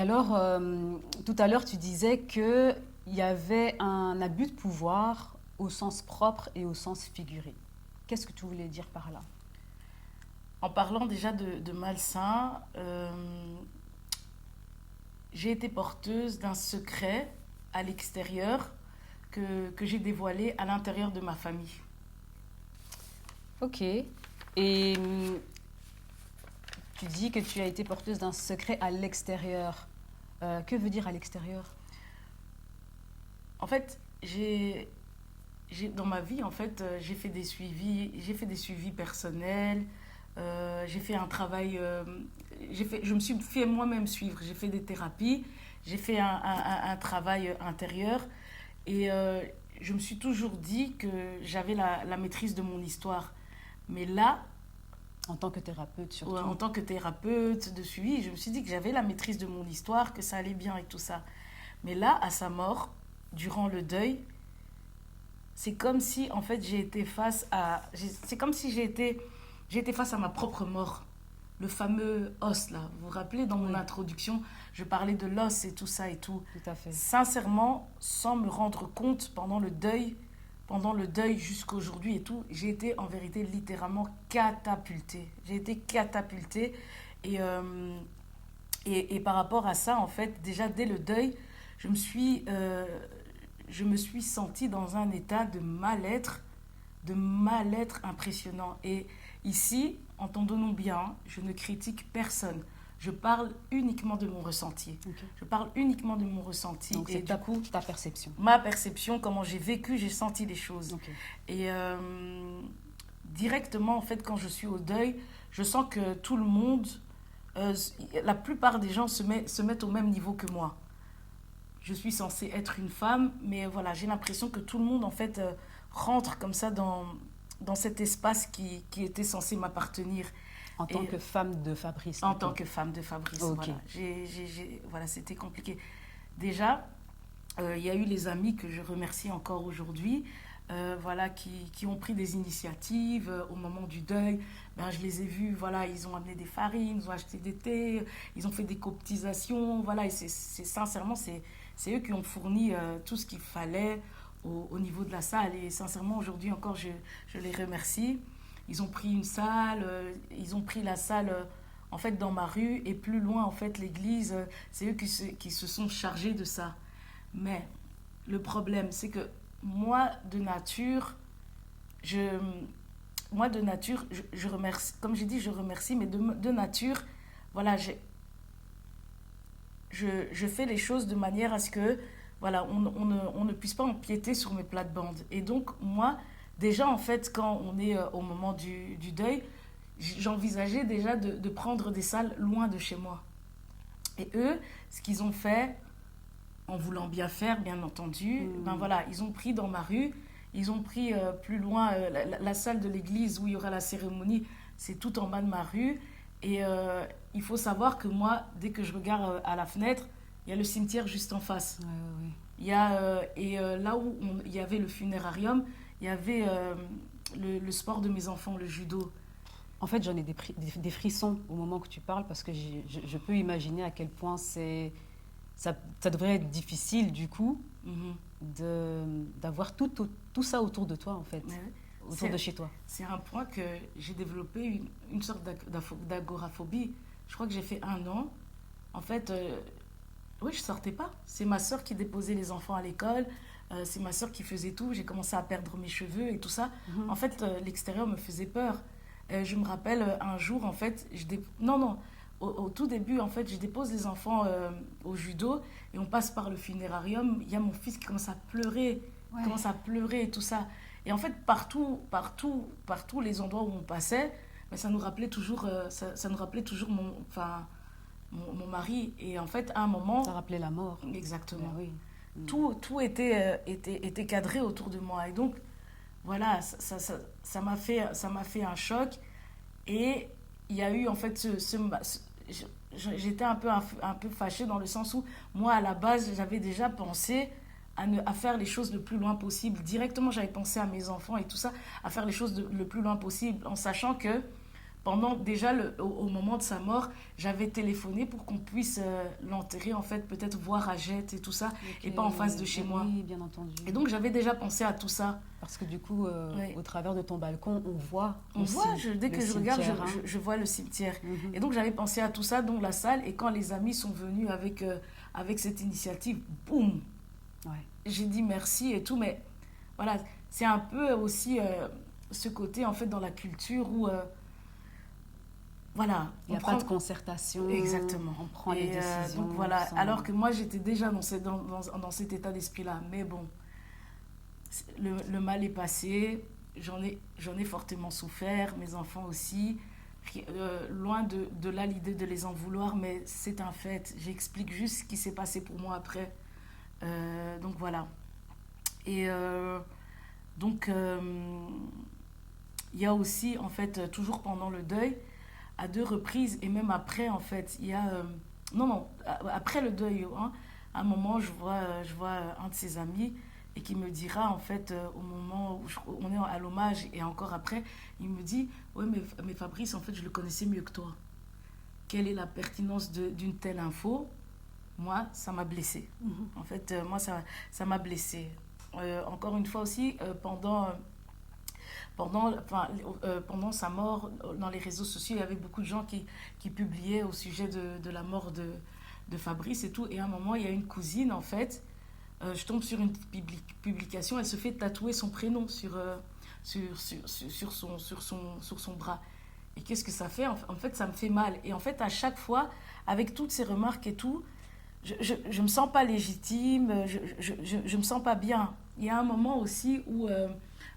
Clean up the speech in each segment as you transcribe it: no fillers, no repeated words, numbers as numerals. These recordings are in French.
Alors, tout à l'heure, tu disais qu'il y avait un abus de pouvoir au sens propre et au sens figuré. Qu'est-ce que tu voulais dire par là? En parlant déjà de malsain, j'ai été porteuse d'un secret à l'extérieur que j'ai dévoilé à l'intérieur de ma famille. Ok. Et tu dis que tu as été porteuse d'un secret à l'extérieur. Que veut dire à l'extérieur? En fait, dans ma vie, en fait, j'ai fait des suivis personnels, j'ai fait un travail, je me suis fait moi-même suivre, j'ai fait des thérapies, j'ai fait un travail intérieur et je me suis toujours dit que j'avais la maîtrise de mon histoire. Mais là, En tant que thérapeute en surtout. tant que thérapeute de suivi, je me suis dit que j'avais la maîtrise de mon histoire, que ça allait bien et tout ça. Mais là, à sa mort, durant le deuil, c'est comme si en fait c'est comme si j'ai été face à ma propre mort. Le fameux os là, vous vous rappelez dans mon Oui, introduction, je parlais de l'os et tout ça et tout. tout à fait. Sincèrement, sans me rendre compte pendant le deuil jusqu'aujourd'hui et tout, j'ai été en vérité littéralement catapultée. J'ai été catapultée et, euh, et par rapport à ça, en fait, déjà dès le deuil, je me suis, euh, je me suis sentie dans un état de mal-être impressionnant. Et ici, entendons-nous bien, je ne critique personne. Je parle uniquement de mon ressenti. Ok. Je parle uniquement de mon ressenti. Donc Et c'est du coup, ta perception. ma perception, comment j'ai vécu, j'ai senti les choses. Ok. Et directement, en fait, quand je suis au deuil, je sens que tout le monde, euh, la plupart des gens se mettent au même niveau que moi. Je suis censée être une femme, mais voilà, j'ai l'impression que tout le monde, en fait, rentre comme ça dans cet espace qui était censé m'appartenir. En tant Et que femme de Fabrice en tant plutôt. que femme de Fabrice, Ok. voilà. Voilà, c'était compliqué. Déjà, il y a eu les amis que je remercie encore aujourd'hui, voilà, qui ont pris des initiatives au moment du deuil. Ben, je les ai vus, voilà, ils ont amené des farines, ils ont acheté des thés, ils ont fait des cotisations, voilà, et sincèrement, c'est eux qui ont fourni tout ce qu'il fallait au niveau de la salle. Et sincèrement, aujourd'hui encore, je les remercie. Ils ont pris une salle, ils ont pris la salle en fait dans ma rue et plus loin en fait l'église, c'est eux qui se sont chargés de ça. Mais le problème, c'est que moi, de nature, je, je remercie, comme j'ai dit, je remercie, mais de nature, voilà, je fais les choses de manière à ce que, voilà, on ne puisse pas empiéter sur mes plates-bandes. Et donc, moi, déjà, en fait, quand on est au moment du deuil, j'envisageais déjà de prendre des salles loin de chez moi. Et eux, ce qu'ils ont fait, en voulant bien faire, bien entendu, ben Hmm. voilà, ils ont pris dans ma rue, ils ont pris plus loin la salle de l'église où il y aura la cérémonie, c'est tout en bas de ma rue. Et il faut savoir que moi, dès que je regarde à la fenêtre, il y a le cimetière juste en face. Ouais, ouais, ouais. Il y a, là où il y avait le funérarium, il y avait le sport de mes enfants, le judo. En fait, j'en ai des frissons au moment que tu parles parce que je peux imaginer à quel point ça devrait être difficile du coup Mhm. d'avoir tout ça autour de toi en fait, Ouais. autour de C'est chez toi. c'est un point que j'ai développé une sorte d'agoraphobie. Je crois que j'ai fait un an. En fait, oui, je sortais pas. C'est ma soeur qui déposait les enfants à l'école. C'est ma soeur qui faisait tout. J'ai commencé à perdre mes cheveux et tout ça. En Mhm. fait, l'extérieur me faisait peur. Je me rappelle un jour, en fait, non, non, au tout début, en fait, je dépose les enfants au judo et on passe par le funérarium. Il y a mon fils qui commence à pleurer, Ouais. et tout ça. Et en fait, partout les endroits où on passait, mais ça nous rappelait toujours, ça nous rappelait toujours mon mari. Et en fait, à un Ça moment, rappelait la mort. Ben exactement, oui. Mm. tout était cadré autour de moi. Et donc, voilà, ça m'a fait un choc. Et il y a eu, en fait, j'étais un peu fâchée dans le sens où, moi, à la base, j'avais déjà pensé à faire les choses le plus loin possible. Directement, j'avais pensé à mes enfants et tout ça, à faire les choses le plus loin possible, en sachant que pendant déjà au moment de sa mort, j'avais téléphoné pour qu'on puisse l'enterrer, en fait, peut-être voir à Jette et tout ça, Ok. et pas en face de chez moi. Oui, bien entendu. Et donc, j'avais déjà pensé à tout ça. Parce que du coup, Ouais. au travers de ton balcon, on voit On aussi voit, dès le que je regarde, cimetière, hein. je vois le cimetière. Mhm. Et donc, j'avais pensé à tout ça, donc la salle, et quand les amis sont venus avec cette initiative, boum, Ouais. j'ai dit merci et tout, mais voilà, c'est un peu aussi ce côté, en fait, dans la culture où, voilà, Il n'y a pas de concertation. Exactement. On prend les décisions. Donc voilà, sans- alors que moi j'étais déjà dans cet état d'esprit-là. Mais bon, le mal est passé, j'en ai fortement souffert, mes enfants aussi. Loin de là l'idée de les en vouloir, mais c'est un fait. J'explique juste ce qui s'est passé pour moi après. Donc voilà. Et donc, il y a aussi, en fait, toujours pendant le deuil, à deux reprises, et même après, en fait, il y a... non, non, après le deuil, hein, à un moment, je vois un de ses amis et qui me dira, en fait, au moment où on est à l'hommage et encore après, il me dit, ouais, mais Fabrice, en fait, je le connaissais mieux que toi. Quelle est la pertinence d'une telle info? Moi, ça m'a blessée. Mhm. En fait, moi, ça m'a blessée. Encore une fois aussi, pendant sa mort, dans les réseaux sociaux, il y avait beaucoup de gens qui publiaient au sujet de la mort de Fabrice et tout. Et à un moment, il y a une cousine, en fait, je tombe sur une publication, elle se fait tatouer son prénom sur son bras. Et qu'est-ce que ça fait? En fait, ça me fait mal. Et en fait, à chaque fois, avec toutes ces remarques et tout, je me sens pas légitime, je me sens pas bien. Il y a un moment aussi où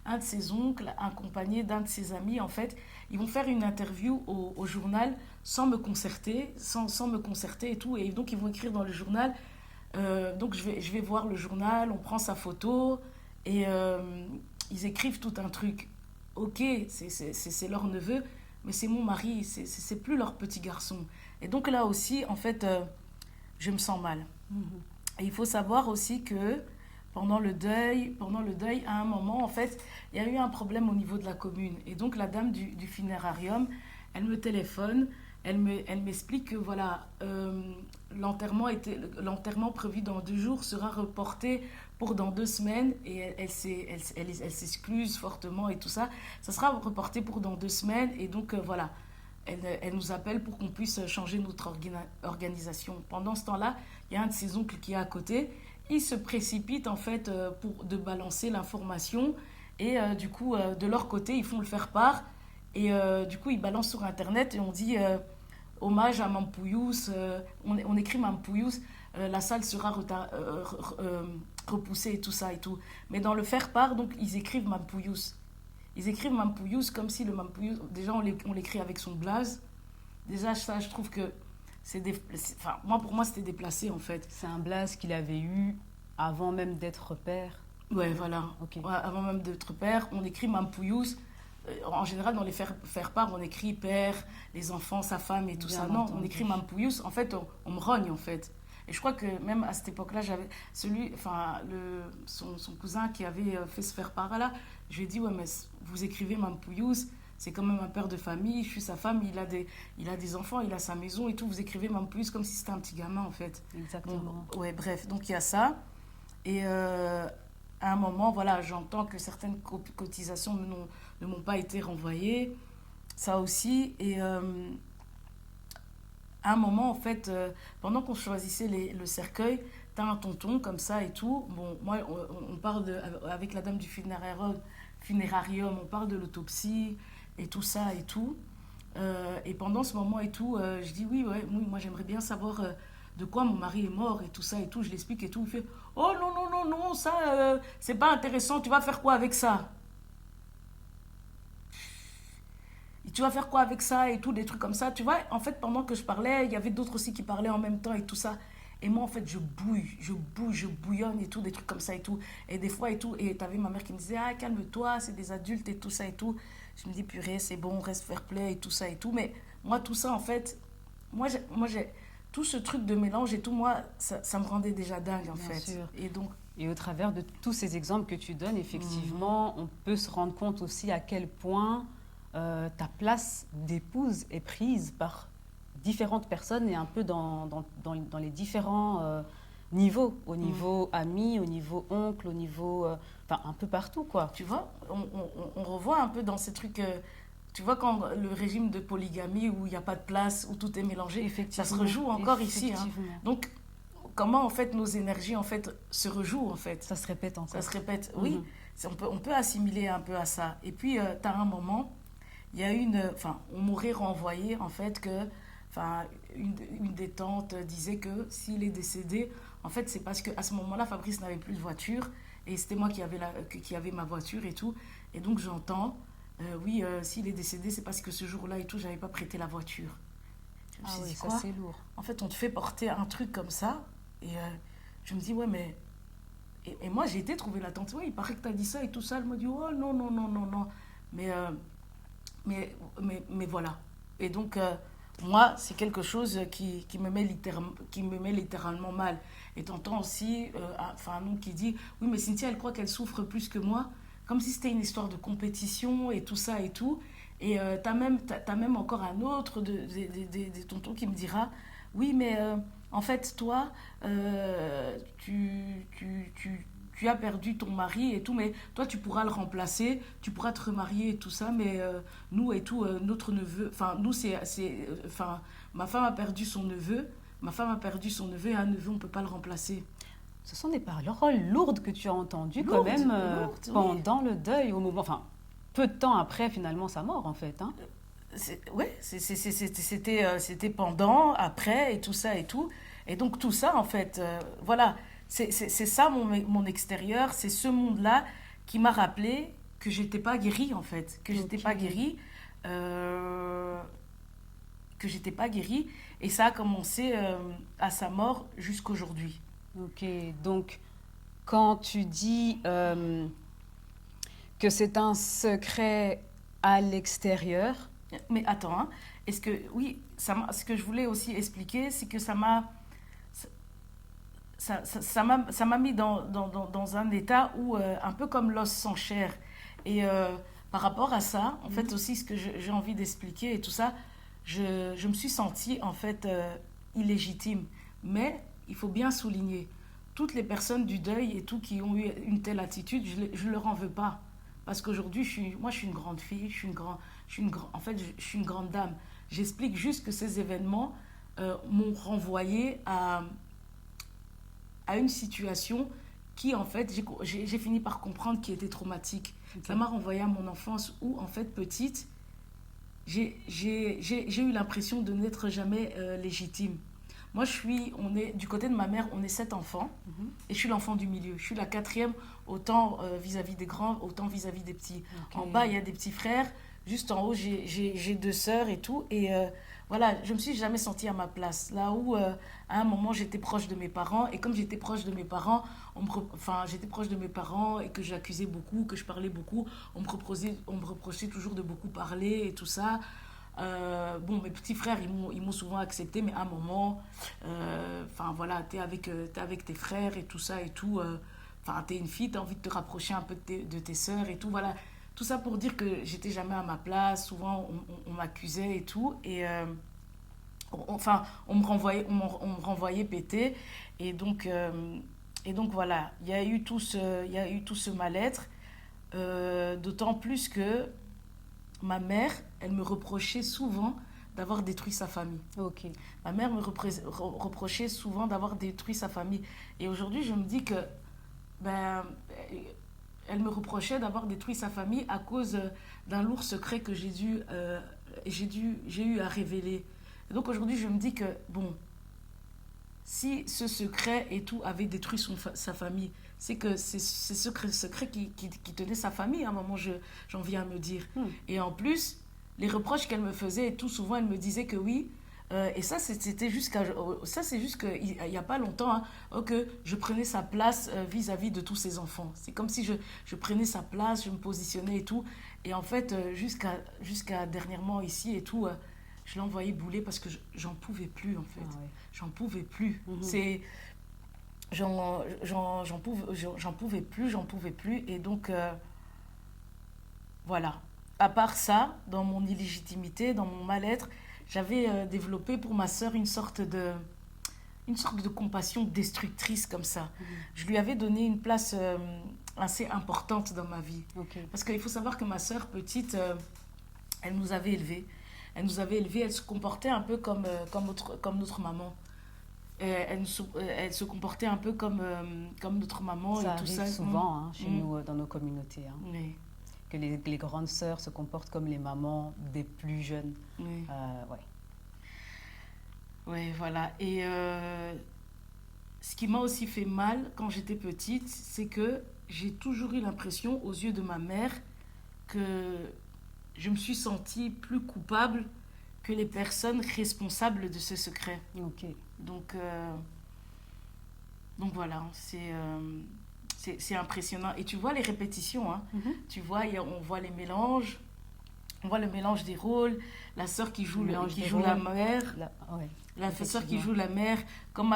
un de ses oncles, accompagné d'un de ses amis, en fait, ils vont faire une interview au journal sans me concerter, sans me concerter et tout. Et donc, ils vont écrire dans le journal. Donc, je vais voir le journal, on prend sa photo et ils écrivent tout un truc. Ok, c'est leur neveu, mais c'est mon mari, c'est plus leur petit garçon. Et donc, là aussi, en fait, je me sens mal. Mhm. Et il faut savoir aussi que pendant le deuil, à un moment, en fait, il y a eu un problème au niveau de la commune. Et donc, la dame du funérarium, elle me téléphone, elle m'explique que voilà, l'enterrement prévu dans 2 jours sera reporté pour dans 2 semaines. Et elle s'excuse fortement et tout ça. Ça sera reporté pour dans 2 semaines. Et donc, voilà. Elle nous appelle pour qu'on puisse changer notre organisation. Pendant ce temps-là, il y a un de ses oncles qui est à côté. Il se précipite en fait de balancer l'information. Et du coup, de leur côté, ils font le faire-part. Et du coup, ils balancent sur Internet et on dit hommage à Mampouyous. On écrit Mampouyous. La salle sera repoussée et tout ça et tout. Mais dans le faire-part, donc, ils écrivent Mampouyous. Ils écrivent Mampouyous comme si le Mampouyous... Déjà, on l'écrit avec son blaze. Déjà, ça, je trouve que enfin, pour moi, c'était déplacé, en fait. C'est un blaze qu'il avait eu avant même d'être père. Ouais, voilà. Ok. Ouais, avant même d'être père, on écrit Mampouyous. En général, dans les faire-part, on écrit père, les enfants, sa femme et tout Bien ça. Non, entendu. on écrit Mampouyous. En fait, on me rogne, en fait. Et je crois que même à cette époque-là, j'avais son cousin qui avait fait ce faire-part là, je lui ai dit, ouais, mais vous écrivez Mampouyous, c'est quand même un père de famille, je suis sa femme, il a des enfants, il a sa maison et tout, vous écrivez Mampouyous comme si c'était un petit gamin, en fait. Exactement. Bon, ouais, bref, donc il y a ça. Et à un moment, voilà, j'entends que certaines cotisations ne m'ont pas été renvoyées, ça aussi. Et à un moment, en fait, pendant qu'on choisissait le cercueil, t'as un tonton comme ça et tout. Bon, moi, on parle avec la dame du funérarium, on parle de l'autopsie et tout ça et tout. Et pendant ce moment et tout, je dis oui, ouais, oui, moi j'aimerais bien savoir de quoi mon mari est mort et tout ça et tout. Je l'explique et tout. Il fait oh non, non, non, non, ça, c'est pas intéressant, tu vas faire quoi avec ça? Et tu vas faire quoi avec ça et tout, des trucs comme ça. Tu vois, en fait, pendant que je parlais, il y avait d'autres aussi qui parlaient en même temps et tout ça. Et moi, en fait, je bouillonne et tout, des trucs comme ça et tout. Et des fois et tout, et t'avais ma mère qui me disait, ah, calme-toi, c'est des adultes et tout ça et tout. Je me dis, purée, c'est bon, reste fair play et tout ça et tout. Mais moi, tout ça, en fait, j'ai tout ce truc de mélange et tout, moi, ça me rendait déjà dingue, en Bien fait. sûr. Et donc, Et au travers de tous ces exemples que tu donnes, effectivement, on peut se rendre compte aussi à quel point ta place d'épouse est prise par différentes personnes et un peu dans les différents niveaux, au niveau ami, au niveau oncle, au niveau... enfin, un peu partout, quoi. Tu vois, on revoit un peu dans ces trucs... tu vois, quand le régime de polygamie, où il n'y a pas de place, où tout est mélangé, ça se rejoue encore ici. Hein. Donc, comment, en fait, nos énergies, en fait, se rejouent, en fait. Ça se répète encore. Ça se répète, oui. On peut assimiler un peu à ça. Et puis, tu as un moment, il y a enfin, on m'aurait renvoyé, en fait, que... Enfin, une des tantes disait que s'il est décédé, en fait, c'est parce qu'à ce moment-là, Fabrice n'avait plus de voiture. Et c'était moi qui avait ma voiture et tout. Et donc, j'entends... oui, s'il est décédé, c'est parce que ce jour-là et tout, j'avais pas prêté la voiture. Je me suis dit, ça quoi? c'est lourd. En fait, on te fait porter un truc comme ça. Et je me dis, ouais, mais... Et moi, j'ai été trouver la tante. Ouais, il paraît que tu as dit ça et tout ça. Elle m'a dit, oh non, non, non, non, non. Mais voilà. Et donc, moi, c'est quelque chose qui me met littéralement mal. Et t'entends aussi un homme qui dit, oui, mais Cynthia, elle croit qu'elle souffre plus que moi. Comme si c'était une histoire de compétition et tout ça et tout. Et t'as même encore un autre des tontons qui me dira, oui, mais en fait, toi, tu as perdu ton mari et tout, mais toi, tu pourras le remplacer, tu pourras te remarier et tout ça, mais nous et tout, notre neveu, enfin, nous, enfin, ma femme a perdu son neveu, et un neveu, on ne peut pas le remplacer. Ce sont des paroles lourdes que tu as entendues quand même pendant le deuil, au moment, enfin, peu de temps après finalement sa mort en fait. Hein. Oui, c'était pendant, après et tout ça et tout. Et donc tout ça en fait, voilà, c'est ça mon extérieur, c'est ce monde-là qui m'a rappelé que j'étais pas guérie en fait, que j'étais pas guérie. Que j'étais pas guérie. Et ça a commencé à sa mort jusqu'aujourd'hui. Ok, donc quand tu dis que c'est un secret à l'extérieur... Mais attends, hein, est-ce que, oui, ce que je voulais aussi expliquer, c'est que ça m'a mis dans un état où, un peu comme l'os sans chair. Et par rapport à ça, en fait aussi, ce que j'ai envie d'expliquer et tout ça, je me suis sentie en fait illégitime. Mais il faut bien souligner, toutes les personnes du deuil et tout qui ont eu une telle attitude, je ne leur en veux pas. Parce qu'aujourd'hui, moi je suis une grande fille, en fait, je suis une grande dame. J'explique juste que ces événements m'ont renvoyé à une situation qui, en fait, j'ai fini par comprendre qui était traumatique. Okay. Ça m'a renvoyé à mon enfance où, en fait, petite, j'ai eu l'impression de n'être jamais légitime. Moi, du côté de ma mère, on est 7 enfants, et je suis l'enfant du milieu. Je suis la 4e, autant vis-à-vis des grands, autant vis-à-vis des petits. Okay. En bas, il y a des petits frères. Juste en haut, j'ai 2 sœurs et tout. Et voilà, je me suis jamais sentie à ma place. Là où, à un moment, j'étais proche de mes parents. Et comme j'étais proche de mes parents, j'étais proche de mes parents et que j'accusais beaucoup, que je parlais beaucoup, on me reprochait toujours de beaucoup parler et tout ça. Bon, mes petits frères, ils m'ont souvent accepté, mais à un moment, voilà, t'es avec tes frères et tout ça et tout. T'es une fille, t'as envie de te rapprocher un peu de tes sœurs et tout, voilà. Tout ça pour dire que j'étais jamais à ma place. Souvent, on m'accusait et tout. Et on me renvoyait péter. Et donc voilà, il y a eu tout ce mal-être. D'autant plus que ma mère, elle me reprochait souvent d'avoir détruit sa famille. Ok. Ma mère me reprochait souvent d'avoir détruit sa famille. Et aujourd'hui, je me dis que... elle me reprochait d'avoir détruit sa famille à cause d'un lourd secret que j'ai eu à révéler. Et donc aujourd'hui, je me dis que, bon, si ce secret et tout avait détruit sa famille, c'est que c'est ce secret qui tenait sa famille, à un moment, j'en viens à me dire. Et en plus, les reproches qu'elle me faisait, et tout souvent, elle me disait que oui, et ça, c'est juste qu'il n'y a pas longtemps, hein, que je prenais sa place vis-à-vis de tous ses enfants. C'est comme si je prenais sa place, je me positionnais et tout. Et en fait, jusqu'à dernièrement ici et tout, je l'envoyais bouler parce que j'en pouvais plus, en fait. Ah ouais. J'en pouvais plus. J'en pouvais plus. Et donc, voilà. à part ça, dans mon illégitimité, dans mon mal-être, j'avais développé pour ma sœur une sorte de compassion destructrice comme ça. Je lui avais donné une place assez importante dans ma vie. Ok. Parce qu'il faut savoir que ma sœur petite, elle nous avait élevés. Elle nous avait élevés, elle se comportait un peu comme notre maman. Elle se comportait un peu comme notre maman Ça et tout arrive ça. souvent hein, chez nous, dans nos communautés. Hein, Oui, que les grandes sœurs se comportent comme les mamans des plus jeunes. oui. Ouais. Oui, voilà. Et ce qui m'a aussi fait mal quand j'étais petite, c'est que j'ai toujours eu l'impression, aux yeux de ma mère, que je me suis sentie plus coupable que les personnes responsables de ce secret. Ok. Donc, voilà, c'est impressionnant. Et tu vois les répétitions, hein. Mhm. Tu vois, on voit les mélanges, on voit le mélange des rôles, la sœur qui joue, Mélange qui des joue la rôles. mère. Ouais, La sœur qui effectivement. joue la mère, comme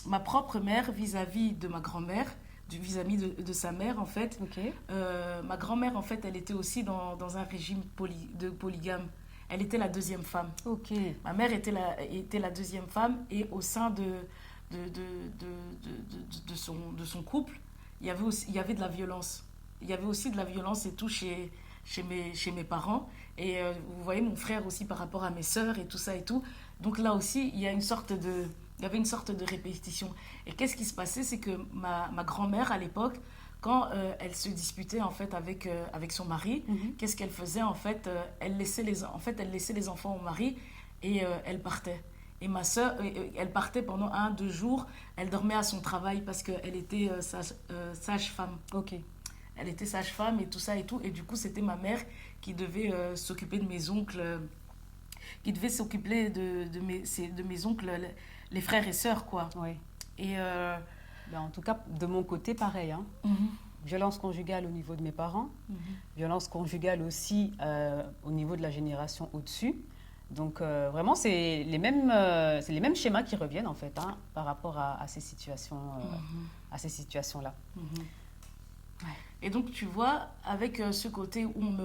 ma propre mère vis-à-vis de ma grand-mère, vis-à-vis de sa mère en fait. Ok. Ma grand-mère en fait, elle était aussi dans un régime de polygame. Elle était la deuxième femme. Ok. Ma mère était la deuxième femme et au sein de son couple, il y avait de la violence. Il y avait aussi de la violence et tout chez mes parents. Et vous voyez mon frère aussi par rapport à mes sœurs et tout ça et tout. Donc là aussi, il y avait une sorte de répétition. Et qu'est-ce qui se passait? C'est que ma grand-mère, à l'époque, quand elle se disputait en fait avec son mari, Mhm. qu'est-ce qu'elle faisait en fait? Elle laissait elle laissait les enfants au mari et elle partait. Et ma sœur, elle partait pendant 1, 2 jours. Elle dormait à son travail parce qu'elle était sage-femme. Ok. Elle était sage-femme et tout ça et tout. Et du coup, c'était ma mère qui devait s'occuper de mes oncles, qui devait s'occuper de mes oncles, les frères et sœurs, quoi. Ouais. Et Ben, en tout cas, de mon côté, pareil. Hein. mhm, Violence conjugale au niveau de mes parents. mhm, Violence conjugale aussi au niveau de la génération au-dessus. Donc vraiment, c'est les mêmes schémas qui reviennent en fait hein, par rapport à ces mhm, à ces situations-là. mhm. Et donc, tu vois, avec ce côté où on me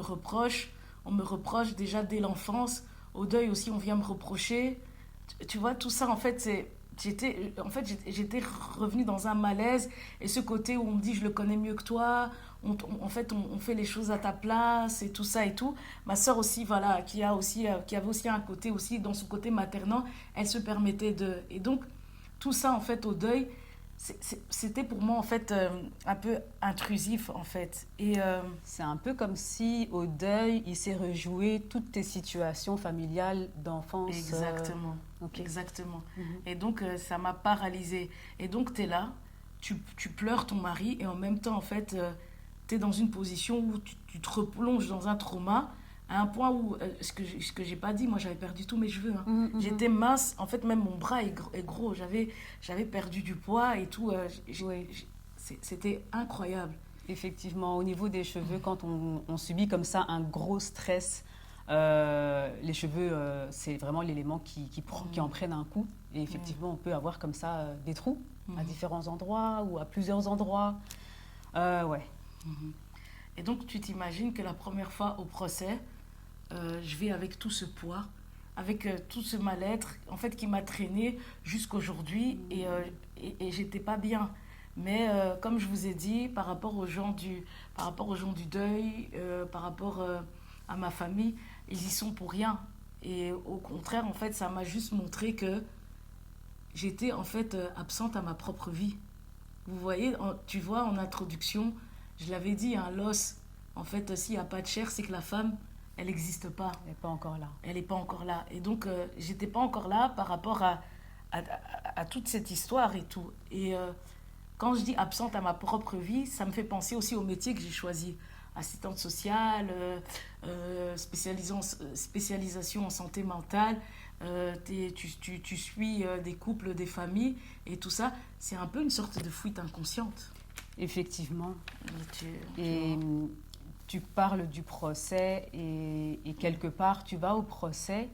reproche déjà dès l'enfance, au deuil aussi, on vient me reprocher. Tu vois, tout ça, en fait, j'étais revenue dans un malaise. Et ce côté où on me dit, je le connais mieux que toi, en fait, on fait les choses à ta place et tout ça et tout. Ma sœur aussi, voilà, qui avait aussi un côté aussi, dans son côté maternant, elle se permettait de... Et donc, tout ça, en fait, au deuil, c'était pour moi, en fait, un peu intrusif, en fait. Et C'est un peu comme si au deuil, il s'est rejoué toutes tes situations familiales d'enfance. exactement, Ok. exactement. Mhm. Et donc, ça m'a paralysée. Et donc, tu es là, tu pleures ton mari, et en même temps, en fait, tu es dans une position où tu te replonges dans un trauma, à un point où, ce que j'ai pas dit, moi, j'avais perdu tous mes cheveux. Hein. Mhm, mhm. J'étais mince, en fait, même mon bras est gros. J'avais perdu du poids et tout. Oui. C'était incroyable. Effectivement, au niveau des cheveux, quand on subit comme ça un gros stress, les cheveux, c'est vraiment l'élément qui en prenne un coup. Et effectivement, on peut avoir comme ça des trous à Mhm. différents endroits ou à plusieurs endroits. Ouais, Mhm. Et donc, tu t'imagines que la première fois au procès, je vais avec tout ce poids, avec tout ce mal-être, en fait, qui m'a traîné jusqu'aujourd'hui et j'étais pas bien. Mais comme je vous ai dit, par rapport aux gens du deuil, par rapport à ma famille, ils y sont pour rien. Et au contraire, en fait, ça m'a juste montré que j'étais en fait absente à ma propre vie. Vous voyez, tu vois, en introduction, je l'avais dit, hein, l'os, en fait, s'il n'y a pas de chair, c'est que la femme, elle n'existe pas. elle n'est pas encore là. Elle n'est pas encore là. Et donc, j'étais pas encore là par rapport à, à toute cette histoire et tout. Et quand je dis absente à ma propre vie, ça me fait penser aussi au métier que j'ai choisi. Assistante sociale, spécialisation en santé mentale, tu suis des couples, des familles et tout ça. C'est un peu une sorte de fuite inconsciente. Effectivement. Tu Et tu parles du procès et quelque part, tu vas au procès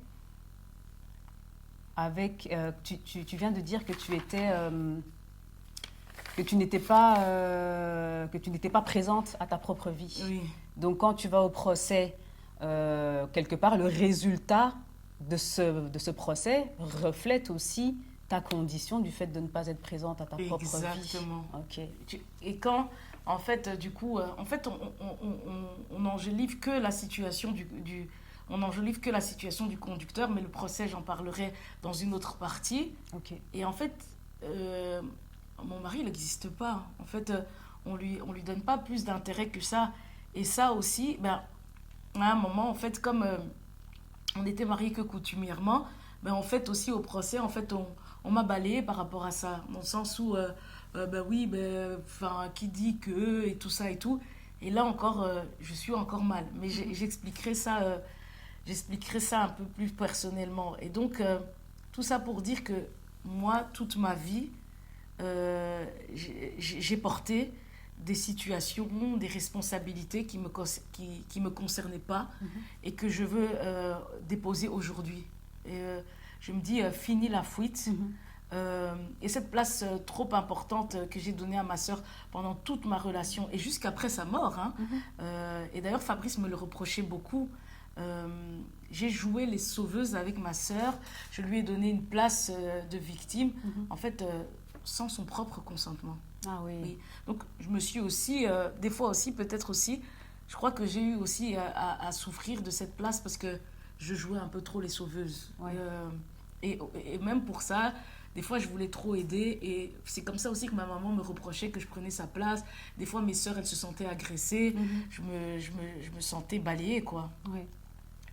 avec... tu viens de dire que tu étais... que tu n'étais pas présente à ta propre vie. Oui. Donc, quand tu vas au procès, quelque part, le résultat de ce procès reflète aussi ta condition du fait de ne pas être présente à ta propre vie. Exactement. Ok. Et quand, en fait, du coup, en fait, on enjolive que la situation on enjolive que la situation du conducteur, mais le procès, j'en parlerai dans une autre partie. Ok. Et en fait, mon mari, il n'existe pas. En fait, on lui donne pas plus d'intérêt que ça. Et ça aussi, ben, à un moment, en fait, comme on était mariés que coutumièrement, ben, en fait, aussi au procès, en fait, on m'a balayé par rapport à ça. Dans le sens où, ben oui, ben, qui dit que, et tout ça et tout. Et là encore, je suis encore mal. Mais j'expliquerai ça un peu plus personnellement. Et donc, tout ça pour dire que moi, toute ma vie, j'ai porté des situations, des responsabilités qui me concernaient pas et que je veux déposer aujourd'hui. Et, je me dis, fini la fuite. Et cette place trop importante que j'ai donnée à ma sœur pendant toute ma relation et jusqu'après sa mort. Hein, et d'ailleurs, Fabrice me le reprochait beaucoup. J'ai joué les sauveuses avec ma sœur. Je lui ai donné une place de victime, en fait, sans son propre consentement. Ah oui. Oui. Donc, je me suis aussi, des fois aussi, peut-être aussi, je crois que j'ai eu aussi à souffrir de cette place parce que je jouais un peu trop les sauveuses. Ouais. Et même pour ça, des fois, je voulais trop aider. Et c'est comme ça aussi que ma maman me reprochait que je prenais sa place. Des fois, mes sœurs, elles se sentaient agressées. Je me sentais balayée, quoi. Oui.